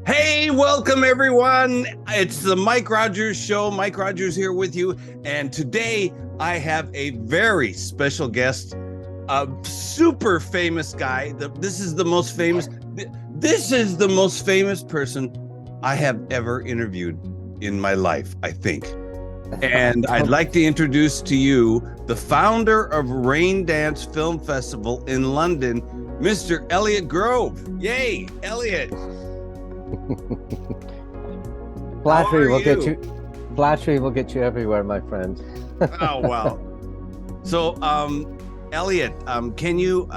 Hey, welcome everyone. It's the Mike Rogers Show. Mike Rogers here with you. And today I have a very special guest, a super famous guy. This is the most famous person I have ever interviewed in my life, I think. And I'd like to introduce to you the founder of Raindance Film Festival in London, Mr. Elliot Grove. Yay, Elliot. Flattery will get you everywhere, my friend. Oh, wow. So, Elliot, can you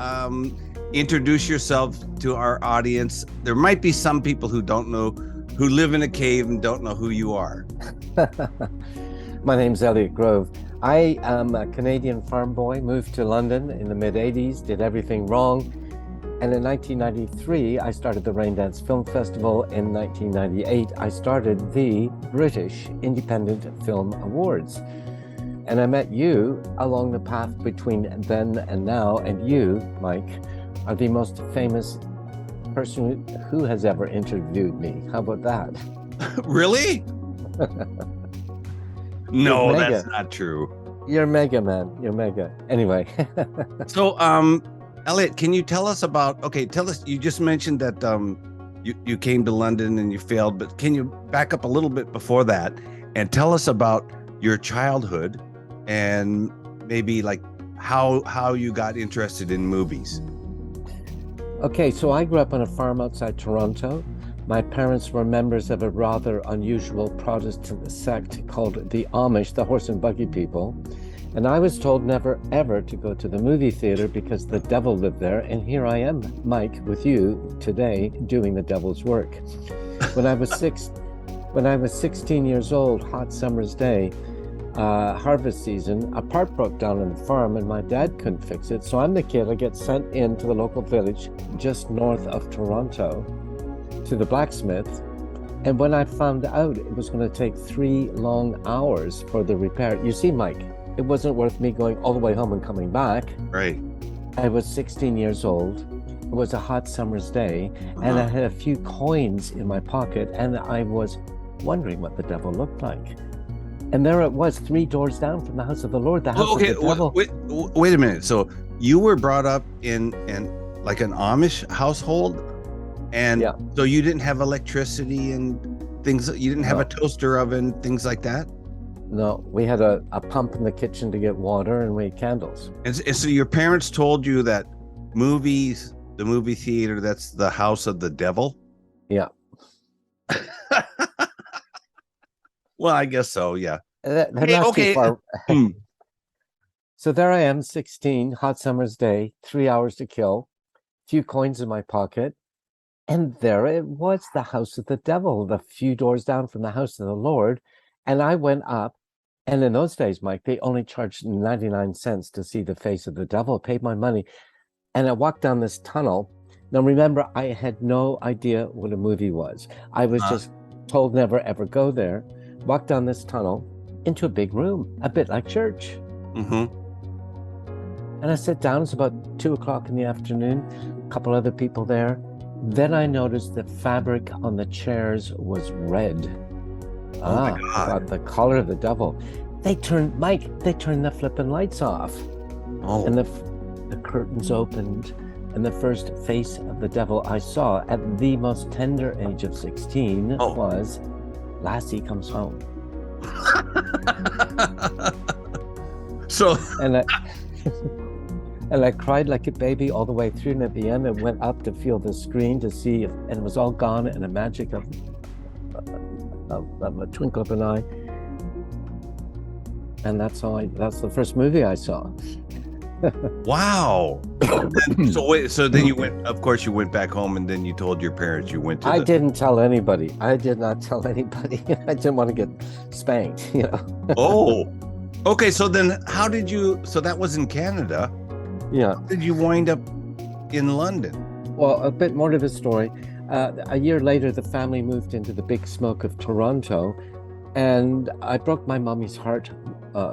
introduce yourself to our audience? There might be some people who live in a cave and don't know who you are. My name's Elliot Grove. I am a Canadian farm boy, moved to London in the mid-'80s, did everything wrong. And in 1993, I started the Raindance Film Festival. In 1998, I started the British Independent Film Awards. And I met you along the path between then and now, and you, Mike, are the most famous person who has ever interviewed me. How about that? Really? No, that's not true. You're mega, man. You're mega. Anyway. So, Elliot, can you tell us you just mentioned that you came to London and you failed, but can you back up a little bit before that and tell us about your childhood and maybe like how you got interested in movies? Okay, so I grew up on a farm outside Toronto. My parents were members of a rather unusual Protestant sect called the Amish, the horse and buggy people. And I was told never, ever to go to the movie theater because the devil lived there. And here I am, Mike, with you today doing the devil's work. When I was 16 years old, hot summer's day, harvest season, a part broke down on the farm and my dad couldn't fix it. So I'm the kid I get sent into the local village just north of Toronto to the blacksmith. And when I found out it was going to take 3 long hours for the repair, you see, Mike, it wasn't worth me going all the way home and coming back. Right. I was 16 years old. It was a hot summer's day, and I had a few coins in my pocket, and I was wondering what the devil looked like. And there it was, 3 doors down from the house of the Lord, the house of the devil. Wait a minute. So you were brought up in like an Amish household, and so you didn't have electricity and things. You didn't have a toaster oven, things like that. No, we had a pump in the kitchen to get water, and we had candles. And so your parents told you that the movie theater, that's the house of the devil? Yeah. Well, I guess so, yeah. Okay. So there I am, 16, hot summer's day, 3 hours to kill, few coins in my pocket, and there it was, the house of the devil, the few doors down from the house of the Lord. And I went up, and in those days, Mike, they only charged 99 cents to see the face of the devil. I paid my money, and I walked down this tunnel. Now, remember, I had no idea what a movie was. I was just told never, ever go there. Walked down this tunnel into a big room, a bit like church. Mm-hmm. And I sat down. It's about 2 o'clock in the afternoon, a couple other people there. Then I noticed the fabric on the chairs was red. Oh my God. The color of the devil. They turned the flipping lights off. Oh. And the curtains opened, and the first face of the devil I saw at the most tender age of 16 was Lassie Comes Home. So and I cried like a baby all the way through, and at the end I went up to feel the screen to see if, and it was all gone in a magic of a twinkle of an eye. And that's the first movie I saw. Wow. So then you went, of course you went back home, and then you told your parents you went to I didn't tell anybody. I did not tell anybody. I didn't want to get spanked, you know. Oh, okay. So then so that was in Canada. Yeah. How did you wind up in London? Well, a bit more to the story. A year later, the family moved into the big smoke of Toronto, And I broke my mommy's heart,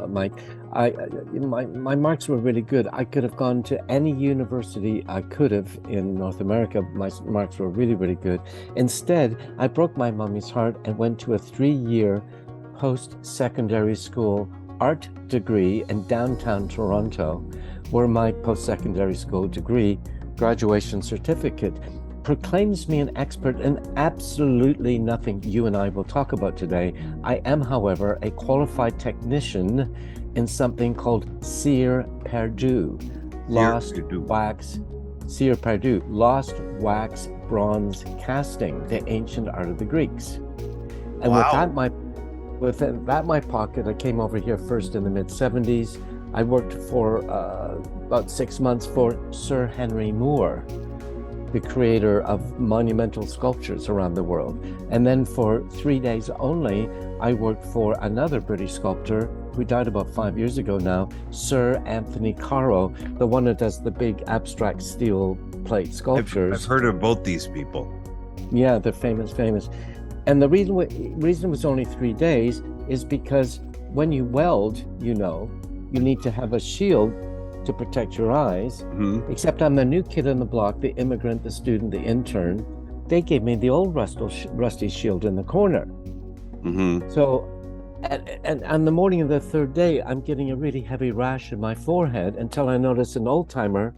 Mike. My marks were really good. I could have gone to any university I could have in North America. My marks were really, really good. Instead, I broke my mommy's heart and went to a 3-year post-secondary school art degree in downtown Toronto, where my post-secondary school degree graduation certificate proclaims me an expert in absolutely nothing you and I will talk about today. I am, however, a qualified technician in something called cire perdu, lost wax bronze casting, the ancient art of the Greeks. And with that in my pocket, I came over here first in the mid-70s. I worked for about 6 months for Sir Henry Moore, the creator of monumental sculptures around the world. And then for 3 days only, I worked for another British sculptor who died about 5 years ago now, Sir Anthony Caro, the one who does the big abstract steel plate sculptures. I've heard of both these people. Yeah, they're famous. And the reason it was only 3 days is because when you weld, you need to have a shield to protect your eyes. Mm-hmm. Except I'm the new kid on the block, the immigrant, the student, the intern. They gave me the old rusty shield in the corner. Mm-hmm. So, and on the morning of the third day, I'm getting a really heavy rash in my forehead until I notice an old timer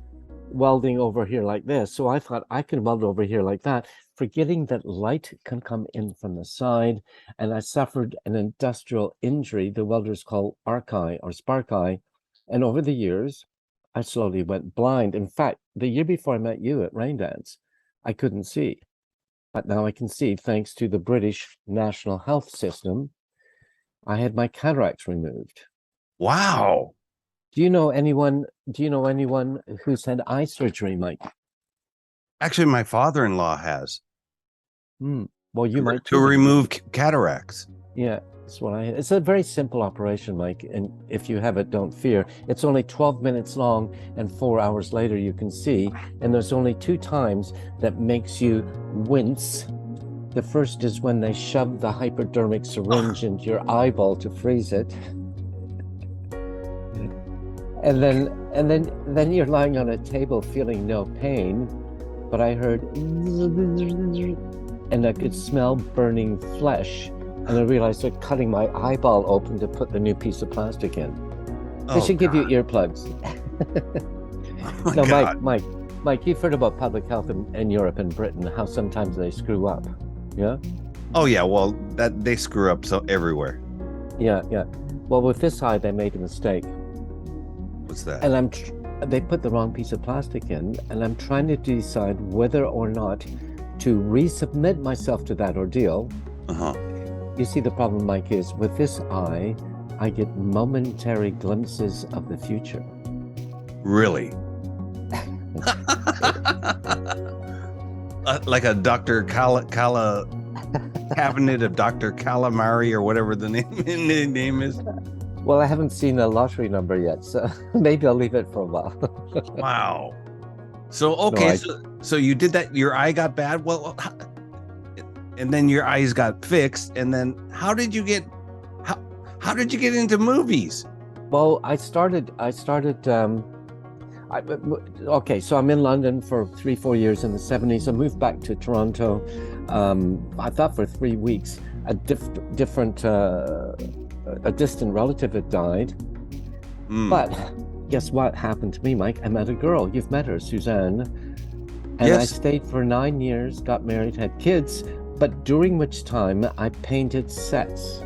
welding over here like this. So I thought I can weld over here like that, forgetting that light can come in from the side. And I suffered an industrial injury the welders call arc eye or spark eye. And over the years, I slowly went blind. In fact, the year before I met you at Raindance, I couldn't see. But now I can see thanks to the British National Health System. I had my cataracts removed. Wow. Do you know anyone who's had eye surgery, Mike? Actually, my father-in-law has. Well, you might to remove cataracts. Yeah. It's a very simple operation, Mike, and if you have it, don't fear. It's only 12 minutes long, and 4 hours later you can see, and there's only 2 times that makes you wince. The first is when they shove the hypodermic syringe into your eyeball to freeze it. And then you're lying on a table feeling no pain, but I heard and I could smell burning flesh. And I realized they're cutting my eyeball open to put the new piece of plastic in. They should give you earplugs. Mike, you've heard about public health in Europe and Britain, how sometimes they screw up. Yeah? Oh, yeah. Well, that they screw up so everywhere. Yeah. Well, with this eye, they made a mistake. What's that? And they put the wrong piece of plastic in, and I'm trying to decide whether or not to resubmit myself to that ordeal. You see, the problem, Mike, is with this eye, I get momentary glimpses of the future. Really? Like a Dr. Cabinet of Dr. Calamari or whatever the name is? Well, I haven't seen a lottery number yet, so maybe I'll leave it for a while. Wow. So, okay, so you did that, your eye got bad? Well, and then your eyes got fixed, and then how did you get into movies? Well, so I'm in London for 3-4 years in the 70s. I moved back to Toronto. I thought for 3 weeks. A distant relative had died. But guess what happened to me, Mike? I met a girl. You've met her, Suzanne. And yes. I stayed for 9 years, got married, had kids. But during which time I painted sets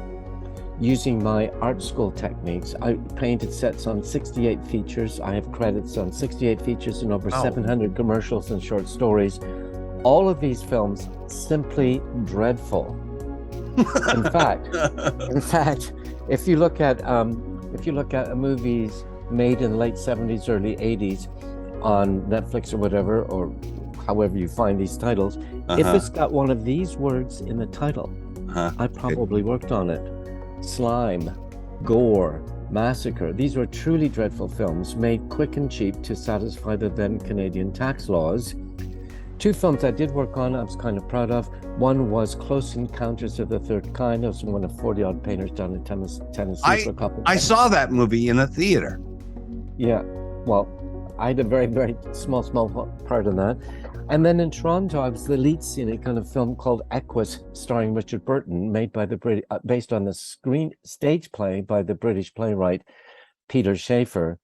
using my art school techniques. I painted sets on 68 features. I have credits on 68 features and over 700 commercials and short stories. All of these films simply dreadful. In fact, if you look at movies made in the late 70s, early 80s on Netflix or whatever, or however you find these titles, if it's got one of these words in the title, I probably worked on it. Slime, gore, massacre. These were truly dreadful films made quick and cheap to satisfy the then Canadian tax laws. Two films I did work on I was kind of proud of. One was Close Encounters of the Third Kind. I was one of 40-odd painters down in Tennessee for a couple of I times. saw that movie in a theater. Yeah, well, I had a very, very small part in that. And then in Toronto, I was the lead scene in a kind of film called Equus, starring Richard Burton, made by the based on the stage play by the British playwright Peter Shaffer.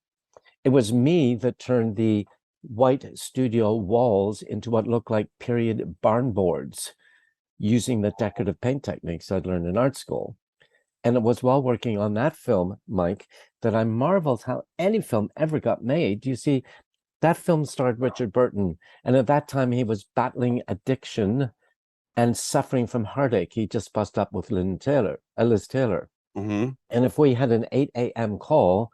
It was me that turned the white studio walls into what looked like period barn boards, using the decorative paint techniques I'd learned in art school. And it was while working on that film, Mike, that I marveled how any film ever got made. You see, that film starred Richard Burton, and at that time he was battling addiction and suffering from heartache. He just bust up with Liz Taylor. Mm-hmm. And if we had an 8 a.m. call,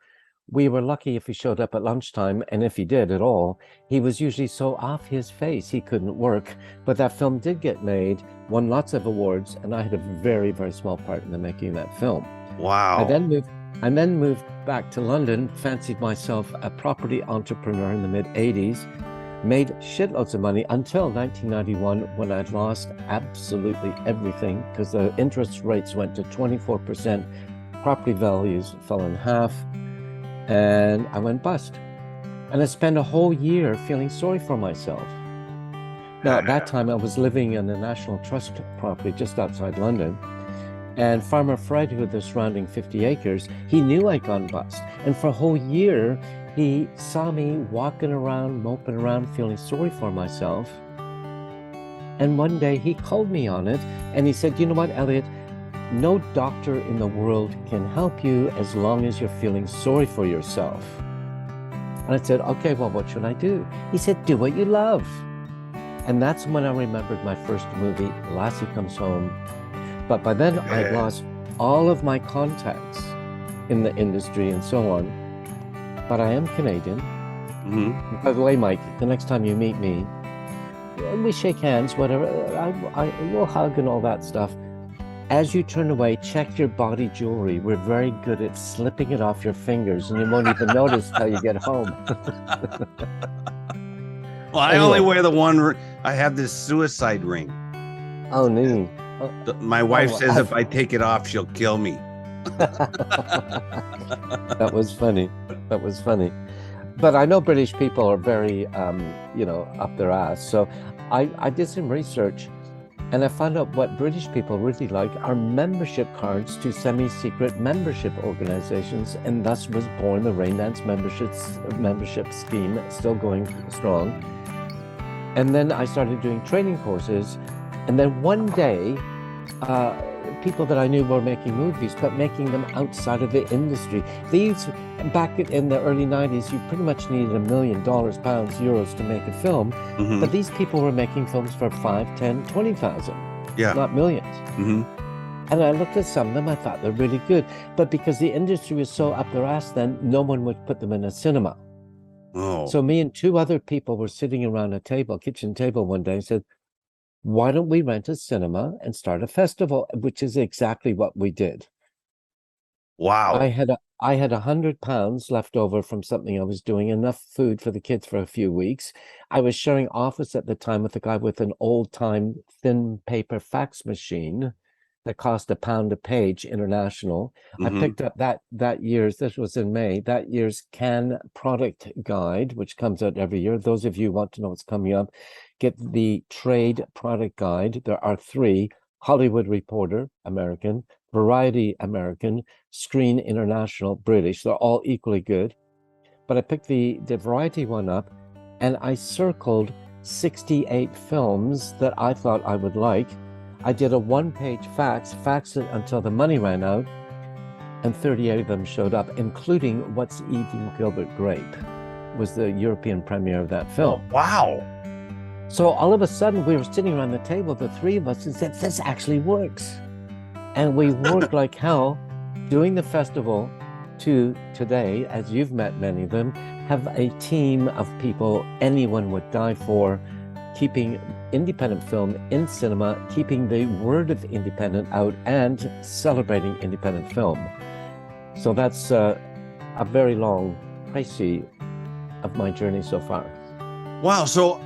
we were lucky if he showed up at lunchtime, and if he did at all, he was usually so off his face he couldn't work. But that film did get made, won lots of awards, and I had a very, very small part in the making of that film. Wow. I then moved back to London, fancied myself a property entrepreneur in the mid-'80s, made shitloads of money until 1991 when I'd lost absolutely everything because the interest rates went to 24%, property values fell in half, and I went bust. And I spent a whole year feeling sorry for myself. Now, at that time, I was living in the National Trust property just outside London. And Farmer Fred, who had the surrounding 50 acres, he knew I'd gone bust. And for a whole year, he saw me walking around, moping around, feeling sorry for myself. And one day he called me on it and he said, you know what, Elliot, no doctor in the world can help you as long as you're feeling sorry for yourself. And I said, okay, well, what should I do? He said, do what you love. And that's when I remembered my first movie, Lassie Comes Home. But by then I'd lost all of my contacts in the industry and so on. But I am Canadian. Mm-hmm. By the way, Mike, the next time you meet me, we shake hands, whatever. We'll hug and all that stuff. As you turn away, check your body jewelry. We're very good at slipping it off your fingers, and you won't even notice till you get home. Well, I only wear the one. I have this suicide ring. Oh, neat. My wife says if I take it off, she'll kill me. That was funny. But I know British people are very, up their ass. So I did some research, and I found out what British people really like are membership cards to semi-secret membership organizations, and thus was born the Raindance membership scheme, still going strong. And then I started doing training courses, and then one day, people that I knew were making movies, but making them outside of the industry. Back in the early 90s, you pretty much needed $1 million, pounds, euros to make a film. Mm-hmm. But these people were making films for 5, 10, 20,000, not millions. Mm-hmm. And I looked at some of them, I thought they're really good. But because the industry was so up their ass then, no one would put them in a cinema. Oh. So me and two other people were sitting around a kitchen table one day and said, why don't we rent a cinema and start a festival, which is exactly what we did. Wow. I had £100 left over from something I was doing, enough food for the kids for a few weeks. I was sharing office at the time with a guy with an old-time thin paper fax machine that cost £1 a page international. Mm-hmm. I picked up that year's, this was in May, that year's Cannes product guide, which comes out every year. Those of you who want to know what's coming up, get the trade product guide. There are 3: Hollywood Reporter, American; Variety, American; Screen International, British. They're all equally good. But I picked the Variety one up, and I circled 68 films that I thought I would like. I did a 1-page faxed it until the money ran out, and 38 of them showed up, including What's Eating Gilbert Grape, was the European premiere of that film. Oh, wow. So all of a sudden we were sitting around the table, the 3 of us, and said, this actually works. And we worked like hell doing the festival to today, as you've met many of them, have a team of people anyone would die for, keeping independent film in cinema, keeping the word of independent out, and celebrating independent film. So that's a very long précis of my journey so far. Wow. So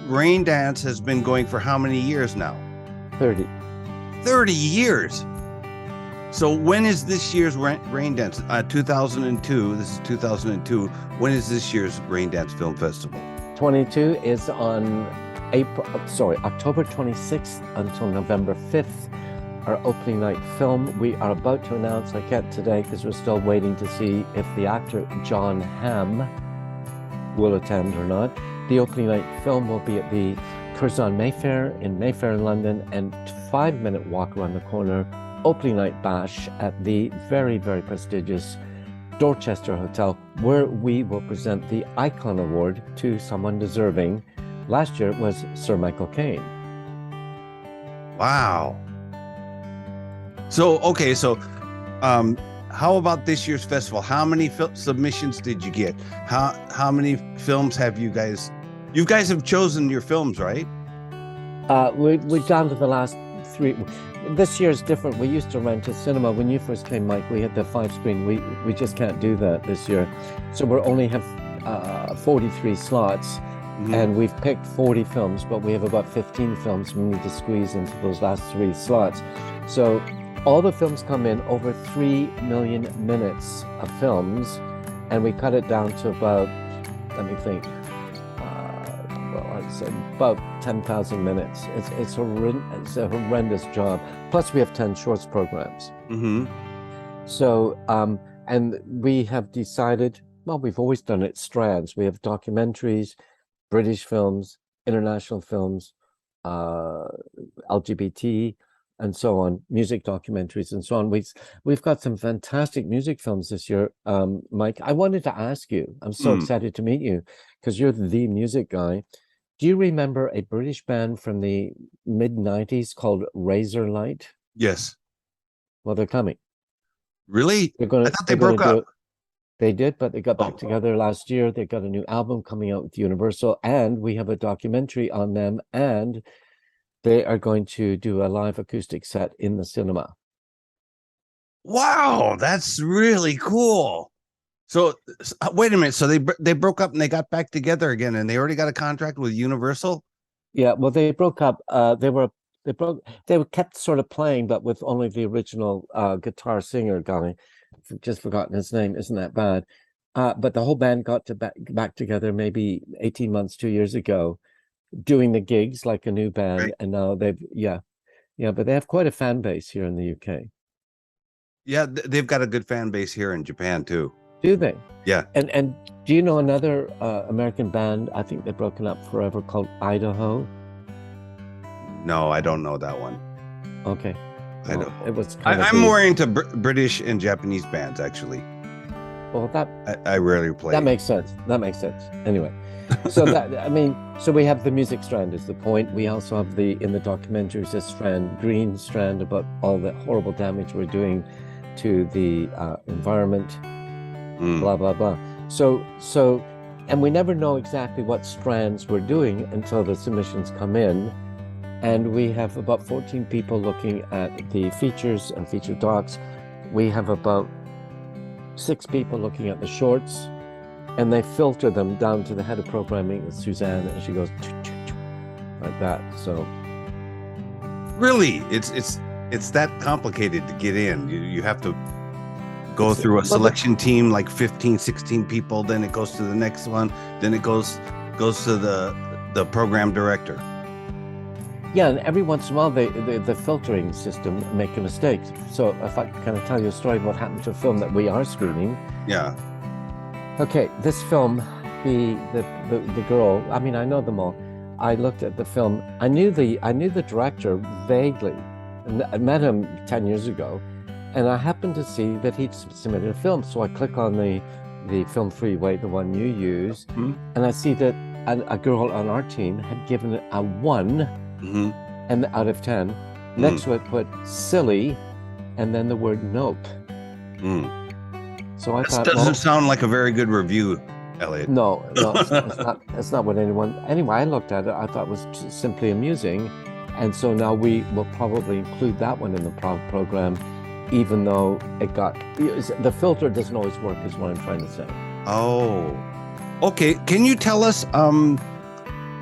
Raindance has been going for how many years now? 30. 30 years. So when is this year's Raindance? 2002. This is 2002. When is this year's Raindance Film Festival? 22 is on October 26th until November 5th. Our opening night film. We are about to announce, I can't today because we're still waiting to see if the actor John Hamm will attend or not. The opening night film will be at the Curzon Mayfair in London, and 5-minute walk around the corner, opening night bash at the very, very prestigious Dorchester Hotel, where we will present the Icon Award to someone deserving. Last year it was Sir Michael Caine. Wow. So, okay, how about this year's festival? How many submissions did you get? How many films have you guys have chosen your films, right? We're down to the last 3. This year is different. We used to rent a cinema. When you first came, Mike, we had the 5-screen. We just can't do that this year. So we only have 43 slots, and we've picked 40 films, but we have about 15 films we need to squeeze into those last 3 slots. So all the films come in over 3 million minutes of films, and we cut it down to about, let me think, about 10,000 minutes. It's a horrendous job. Plus we have 10 shorts programs. So, and we have decided, well, we've always done it strands. We have documentaries, British films, international films, LGBT, and so on, music documentaries and so on. We've got some fantastic music films this year. Mike, I wanted to ask you, I'm so excited to meet you because you're the music guy. Do you remember a British band from the mid-90s called Razorlight? Yes. Well, they're coming. Really? I thought they broke up. They did, but they got back together last year. They got a new album coming out with Universal, and we have a documentary on them, and they are going to do a live acoustic set in the cinema. Wow, that's really cool. So wait a minute. So they broke up and they got back together again, and they already got a contract with Universal? Yeah, well, they broke up. They kept sort of playing, but with only the original guitar singer guy. I've just forgotten his name. Isn't that bad? But the whole band got back together maybe 18 months, 2 years ago, doing the gigs like a new band. Right. And now but they have quite a fan base here in the UK. Yeah, they've got a good fan base here in Japan too. Do they? Yeah. And do you know another American band? I think they've broken up forever, called Idaho. No, I don't know that one. Okay. Well, I don't. It was. I'm more into British and Japanese bands, actually. Well, I rarely play. That makes sense. Anyway, so so we have the music strand is the point. We also have in the documentaries a green strand about all the horrible damage we're doing to the environment. Blah blah blah. So and we never know exactly what strands we're doing until the submissions come in, and we have about 14 people looking at the features and feature docs. We have about 6 people looking at the shorts, and they filter them down to the head of programming, Suzanne, and she goes like that. So really, it's that complicated to get in. You have to go through a selection team, like 15, 16 people, then it goes to the next one, then it goes to the program director. Yeah, and every once in a while the filtering system make a mistake. So if I kind of tell you a story of what happened to a film that we are screening. Yeah. Okay, this film, the girl, I mean, I know them all. I looked at the film. I knew the director vaguely. I met him 10 years ago. And I happened to see that he'd submitted a film. So I click on the Film Freeway, the one you use, and I see that a girl on our team had given it a 1 and out of 10. Next to it put silly, and then the word nope. So I thought, doesn't sound like a very good review, Elliot. No, it's not what anyone. Anyway, I looked at it. I thought it was simply amusing, and so now we will probably include that one in the program. Even though the filter doesn't always work, is what I'm trying to say. Oh, okay. Can you tell us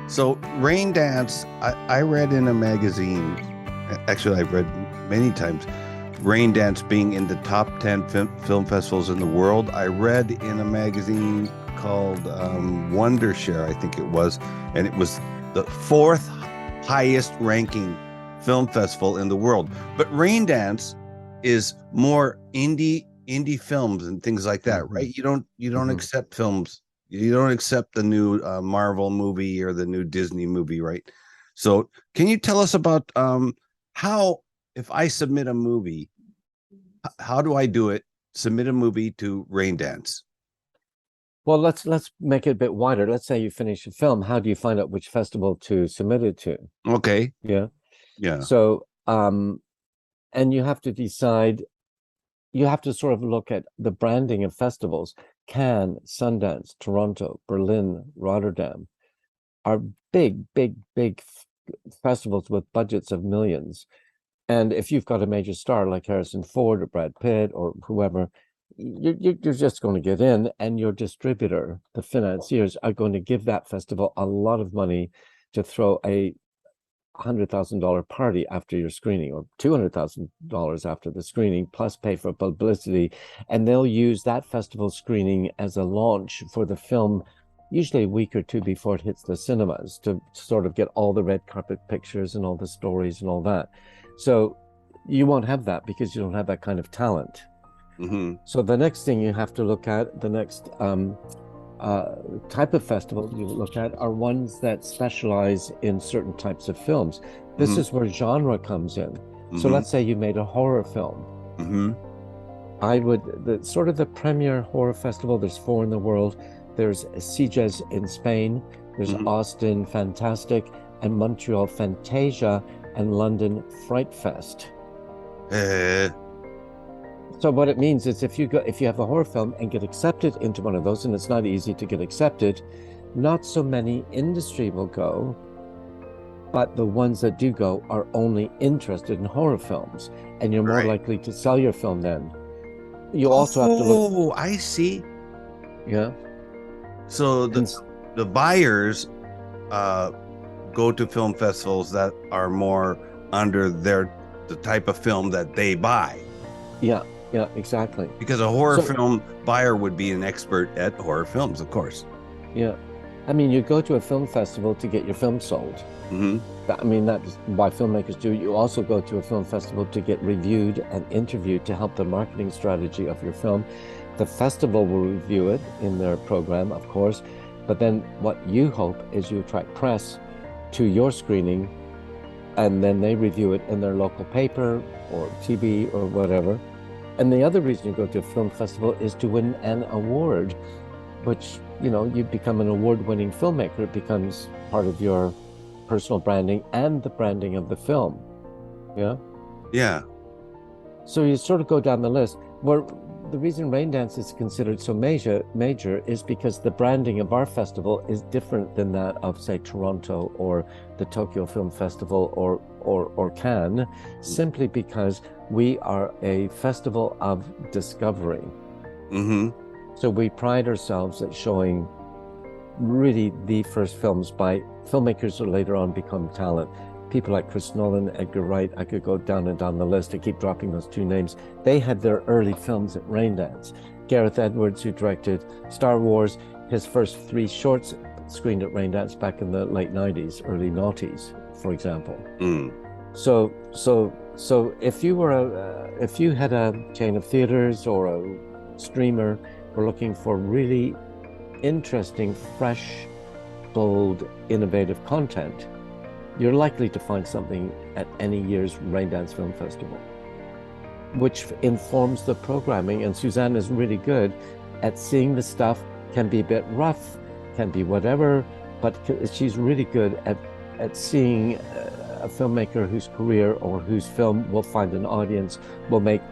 So Raindance, I read in a magazine, actually I've read many times, Raindance being in the top 10 film festivals in the world. I read in a magazine called Wondershare, I think it was, and it was the 4th highest ranking film festival in the world. But Raindance is more indie films and things like that, right? You don't accept films. You don't accept the new Marvel movie or the new Disney movie, right? So can you tell us about how, if I submit a movie, how do I do it? Submit a movie to Raindance. Well, let's make it a bit wider. Let's say you finish a film. How do you find out which festival to submit it to? Okay. Yeah. Yeah. So, and you have to decide, you have to sort of look at the branding of festivals. Cannes, Sundance, Toronto, Berlin, Rotterdam are big festivals with budgets of millions. And if you've got a major star like Harrison Ford or Brad Pitt or whoever, you're just going to get in, and your distributor, the financiers, are going to give that festival a lot of money to throw a $100,000 party after your screening, or $200,000 after the screening, plus pay for publicity. And they'll use that festival screening as a launch for the film, usually a week or two before it hits the cinemas, to sort of get all the red carpet pictures and all the stories and all that. So you won't have that because you don't have that kind of talent. So the next thing you have to look at, the next type of festival you look at, are ones that specialize in certain types of films. This is where genre comes in. So let's say you made a horror film. I would, the premier horror festival, there's 4 in the world. There's Sitges in Spain, there's Austin Fantastic, and Montreal Fantasia, and London Fright Fest. So what it means is if you have a horror film and get accepted into one of those, and it's not easy to get accepted, not so many industry will go, but the ones that do go are only interested in horror films, and you're more likely to sell your film then. You also have to look. Oh, I see. Yeah. So the buyers go to film festivals that are more under the type of film that they buy. Yeah, exactly. Because a horror film buyer would be an expert at horror films, of course. Yeah. I mean, you go to a film festival to get your film sold. I mean, that's why filmmakers do. You also go to a film festival to get reviewed and interviewed to help the marketing strategy of your film. The festival will review it in their program, of course, but then what you hope is you attract press to your screening, and then they review it in their local paper or TV or whatever. And the other reason you go to a film festival is to win an award, which, you become an award-winning filmmaker. It becomes part of your personal branding and the branding of the film. Yeah. So you sort of go down the list. Where the reason Raindance is considered so major is because the branding of our festival is different than that of, say, Toronto or the Tokyo Film Festival or Cannes, simply because we are a festival of discovery. So we pride ourselves at showing really the first films by filmmakers who later on become talent. People like Chris Nolan, Edgar Wright, I could go down and down the list. I keep dropping those 2 names. They had their early films at Raindance. Gareth Edwards, who directed Star Wars, his first 3 shorts screened at Raindance back in the late 90s, early noughties, for example. So if you had a chain of theaters or a streamer were looking for really interesting, fresh, bold, innovative content, you're likely to find something at any year's Raindance Film Festival, which informs the programming. And Suzanne is really good at seeing the stuff, can be a bit rough, can be whatever, but she's really good at seeing a filmmaker whose career or whose film will find an audience, will make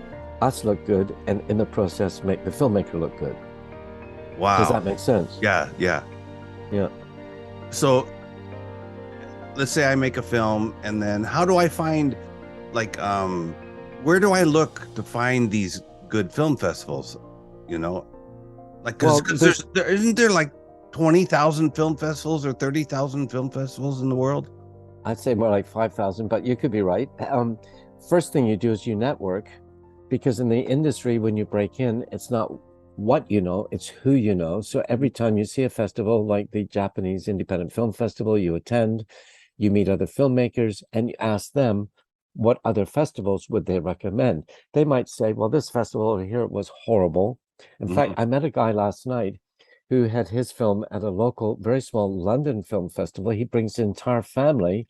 us look good, and in the process make the filmmaker look good. Wow. Does that make sense? Yeah. So let's say I make a film, and then how do I find, where do I look to find these good film festivals? Because Well, isn't there like 20,000 film festivals or 30,000 film festivals in the world? I'd say more like 5,000, but you could be right. First thing you do is you network, because in the industry, when you break in, it's not what you know, it's who you know. So every time you see a festival like the Japanese Independent Film Festival, you attend, you meet other filmmakers, and you ask them what other festivals would they recommend. They might say, well, this festival over here was horrible. In fact, I met a guy last night who had his film at a local, very small London film festival. He brings the entire family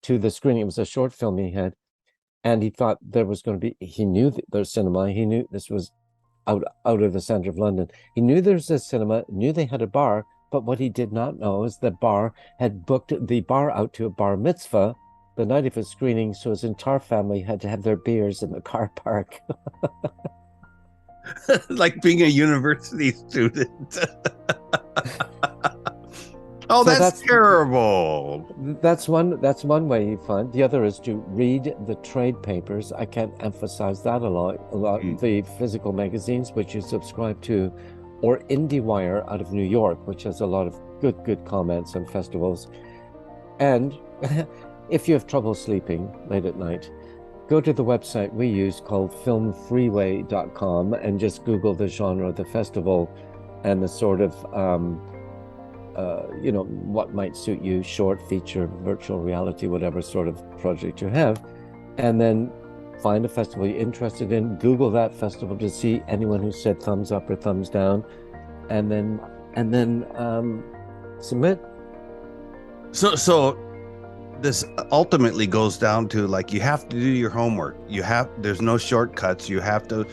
to the screening. It was a short film he had, and he thought there was going to be, he knew there's cinema. He knew this was out of the center of London. He knew there was a cinema, knew they had a bar, but what he did not know is the bar had booked the bar out to a bar mitzvah the night of his screening, so his entire family had to have their beers in the car park. Like being a university student. Oh, So that's terrible. That's one way you find. The other is to read the trade papers. I can't emphasize that a lot. The physical magazines which you subscribe to, or IndieWire out of New York, which has a lot of good comments on festivals. And if you have trouble sleeping late at night, go to the website we use called filmfreeway.com and just Google the genre of the festival and the sort of what might suit you, short, feature, virtual reality, whatever sort of project you have, and then find a festival you're interested in, Google that festival to see anyone who said thumbs up or thumbs down, and then submit. So this ultimately goes down to, like, you have to do your homework. There's no shortcuts. You have to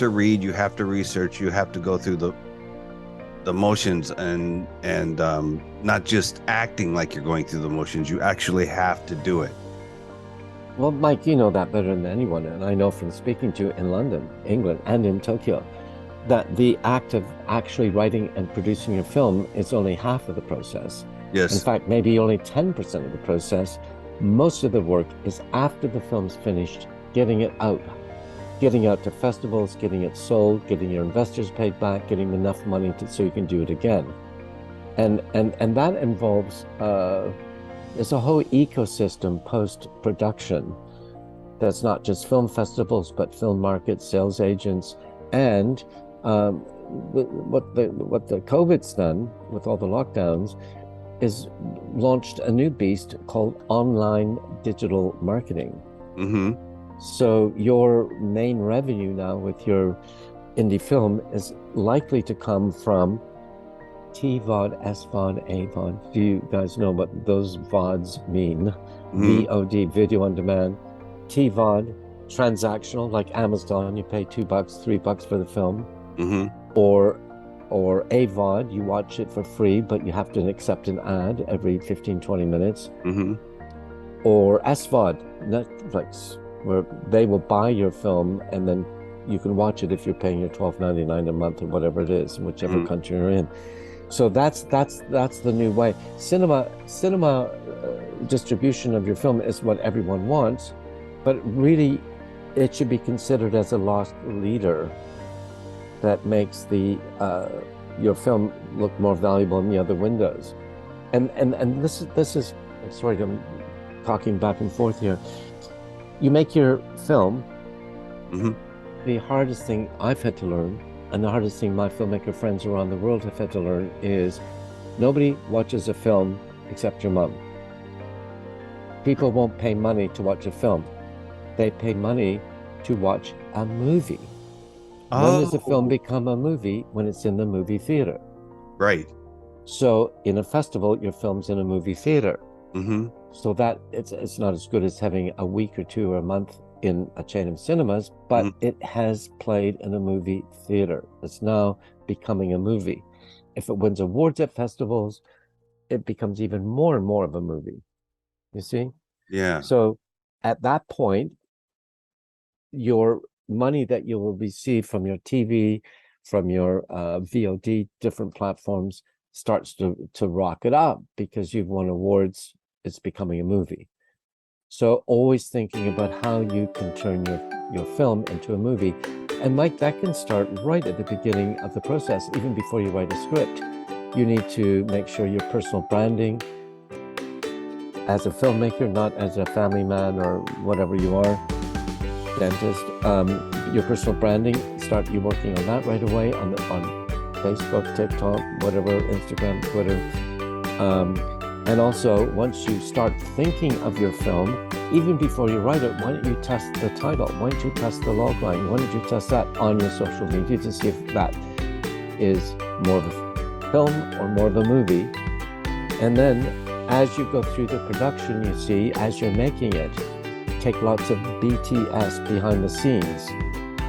read, you have to research, you have to go through the motions and not just acting like you're going through the motions. You actually have to do it. Well, Mike, you know that better than anyone, and I know from speaking to you in London, England, and in Tokyo, that the act of actually writing and producing your film is only half of the process. Yes. In fact, maybe only 10% of the process. Most of the work is after the film's finished, getting it out to festivals, getting it sold, getting your investors paid back, getting enough money so you can do it again. And that involves, there's a whole ecosystem post-production that's not just film festivals, but film markets, sales agents, and what the COVID's done with all the lockdowns is launched a new beast called online digital marketing. Mm-hmm. So your main revenue now with your indie film is likely to come from TVOD, SVOD, AVOD. Do you guys know what those VODs mean? VOD, video on demand. TVOD, transactional, like Amazon, you pay $2, $3 for the film. Or AVOD, you watch it for free, but you have to accept an ad every 15, 20 minutes. Or SVOD, Netflix, where they will buy your film and then you can watch it if you're paying your $12.99 a month or whatever it is, in whichever country you're in. So that's the new way. Cinema distribution of your film is what everyone wants, but really it should be considered as a lost leader that makes your film look more valuable in the other windows. And this is sorry, I'm talking back and forth here. You make your film. The hardest thing I've had to learn, and the hardest thing my filmmaker friends around the world have had to learn, is nobody watches a film except your mom. People won't pay money to watch a film. They pay money to watch a movie. When does a film become a movie? When it's in the movie theater. Right. So in a festival, your film's in a movie theater. So that it's not as good as having a week or two or a month in a chain of cinemas, but it has played in a movie theater. It's now becoming a movie. If it wins awards at festivals, it becomes even more and more of a movie. You see? Yeah. So at that point, your money that you will receive from your TV, from your VOD, different platforms, starts to rocket up because you've won awards. It's becoming a movie. So always thinking about how you can turn your film into a movie. And Mike, that can start right at the beginning of the process, even before you write a script. you need to make sure your personal branding as a filmmaker, not as a family man or whatever you are, dentist, your personal branding, start you working on that right away on Facebook, TikTok, whatever, Instagram, Twitter. And also, once you start thinking of your film, even before you write it, why don't you test the title? Why don't you test the logline? Why don't you test that on your social media to see if that is more of a film or more of a movie? And then, as you go through the production, you see, as you're making it, take lots of BTS, behind the scenes,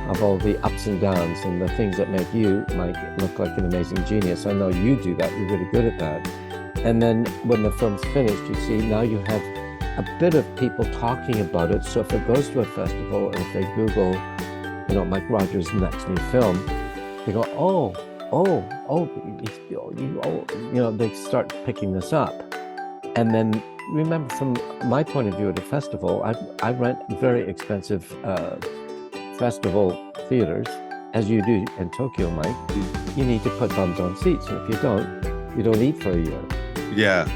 of all the ups and downs and the things that make you, Mike, look like an amazing genius. I know you do that. You're really good at that. And then when the film's finished, you see, now you have a bit of people talking about it. So if it goes to a festival, or if they Google, Mike Rogers' next new film, they go, they start picking this up. And then remember, from my point of view at a festival, I rent very expensive festival theaters, as you do in Tokyo, Mike. You need to put bums on seats. And if you don't eat for a year. Yeah.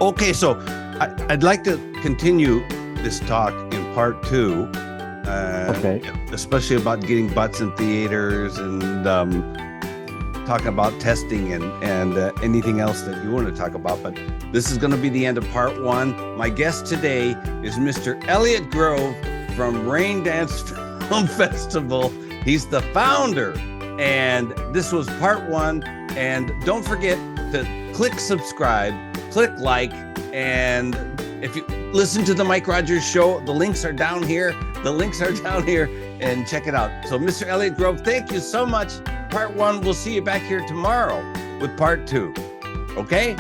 Okay, so I'd like to continue this talk in part 2. Okay. Especially about getting butts in theaters and talking about testing and anything else that you want to talk about. But this is going to be the end of part 1. My guest today is Mr. Elliot Grove from Raindance Film Festival. He's the founder. And this was part 1. And don't forget to click subscribe, click like, and if you listen to the Mike Rogers Show, the links are down here. And check it out. So Mr. Elliot Grove, thank you so much. Part 1, we'll see you back here tomorrow with part 2. Okay?